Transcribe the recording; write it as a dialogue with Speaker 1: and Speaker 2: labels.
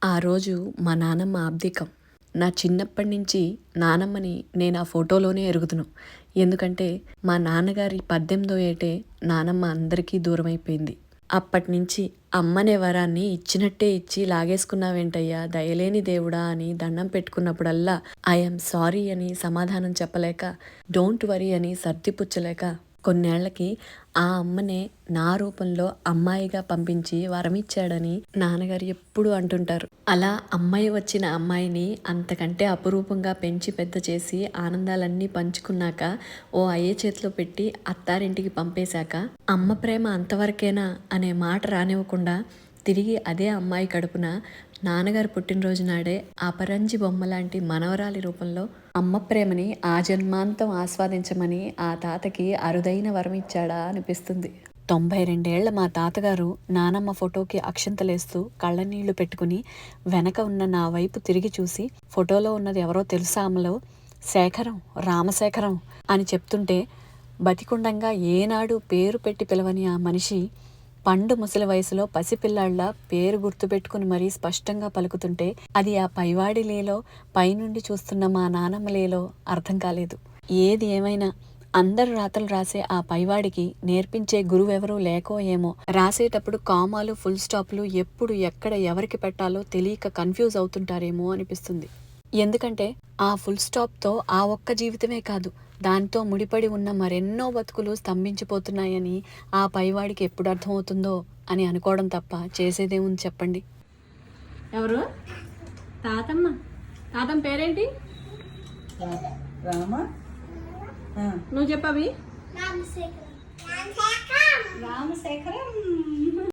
Speaker 1: ఆ రోజు మా నానమ్మ ఆబ్దికం. నా చిన్నప్పటి నుంచి నానమ్మని నేను ఆ ఫోటోలోనే ఎరుగుదును. ఎందుకంటే మా నాన్నగారి 18వ ఏటే నానమ్మ అందరికీ దూరమైపోయింది. అప్పటినుంచి అమ్మనే వరాన్ని ఇచ్చినట్టే ఇచ్చి లాగేసుకున్నావేంటయ్యా దయలేని దేవుడా అని దండం పెట్టుకున్నప్పుడల్లా ఐఎమ్ సారీ అని సమాధానం చెప్పలేక, డోంట్ వరీ అని సర్దిపుచ్చలేక కొన్నేళ్లకి ఆ అమ్మనే నా రూపంలో అమ్మాయిగా పంపించి వరమిచ్చాడని నాన్నగారు ఎప్పుడూ అంటుంటారు. అలా అమ్మాయి వచ్చిన అమ్మాయిని అంతకంటే అపురూపంగా పెంచి పెద్ద చేసి ఆనందాలన్నీ పంచుకున్నాక ఓ అయ్య చేతిలో పెట్టి అత్తారింటికి పంపేశాక అమ్మ ప్రేమ అంతవరకేనా అనే మాట రానివ్వకుండా తిరిగి అదే అమ్మాయి కడుపున నాన్నగారు పుట్టినరోజు నాడే అపరంజి బొమ్మ లాంటి మనవరాలి రూపంలో అమ్మ ప్రేమని ఆ జన్మాంతం ఆస్వాదించమని ఆ తాతకి అరుదైన వరం ఇచ్చాడా అనిపిస్తుంది. 92 మా తాతగారు నానమ్మ ఫోటోకి అక్షంతలేస్తూ కళ్ళనీళ్లు పెట్టుకుని వెనక ఉన్న నా వైపు తిరిగి చూసి, ఫోటోలో ఉన్నది ఎవరో తెలుసా అమ్మలో, శేఖరం, రామశేఖరం అని చెప్తుంటే బతికుండంగా ఏనాడు పేరు పెట్టి పిలవని ఆ మనిషి పండు ముసలి వయసులో పసిపిల్లాళ్ల పేరు గుర్తుపెట్టుకుని మరీ స్పష్టంగా పలుకుతుంటే అది ఆ పైవాడి లేలో పైనుండి చూస్తున్న మా నానమ్మ లేలో అర్థం కాలేదు. ఏది ఏమైనా అందరు రాతలు రాసే ఆ పైవాడికి నేర్పించే గురువెవరూ లేకో ఏమో రాసేటప్పుడు కామాలు ఫుల్ స్టాప్లు ఎప్పుడు ఎక్కడ ఎవరికి పెట్టాలో తెలియక కన్ఫ్యూజ్ అవుతుంటారేమో అనిపిస్తుంది. ఎందుకంటే ఆ ఫుల్ స్టాప్తో ఆ ఒక్క జీవితమే కాదు, దాంతో ముడిపడి ఉన్న మరెన్నో బతుకులు స్తంభించిపోతున్నాయని ఆ పైవాడికి ఎప్పుడు అర్థమవుతుందో అని అనుకోవడం తప్ప చేసేదేముంది చెప్పండి. ఎవరు తాతమ్మ? తాతమ్మ పేరేంటి?
Speaker 2: రామ
Speaker 1: నువ్వు చెప్పవి.
Speaker 2: రామశేఖరం